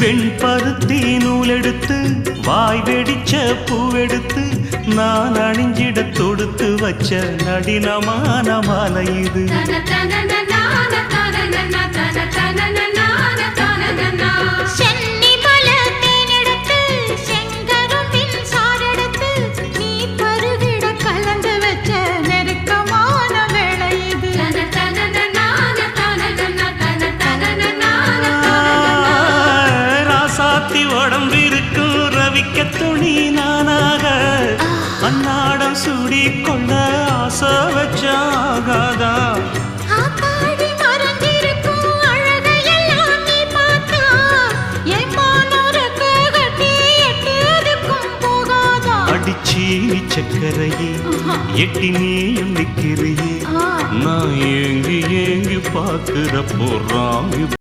வெண்பருத்தி நூலெடுத்து வாய் வெடிச்ச பூவெடுத்து நான் அணிஞ்சிட தொடுத்து வச்ச நடினமான மாலை இது. உடம்பிருக்கும் ரவிக்க துணி நானாக அன்னாடம் சூடி கொள்ள ஆசை வச்சாகாதா. அடிச்சி சக்கரையே எட்டி நீயும் நிக்கிறியே நான் ஏங்கி ஏங்கி பார்க்கிற போறாங்க.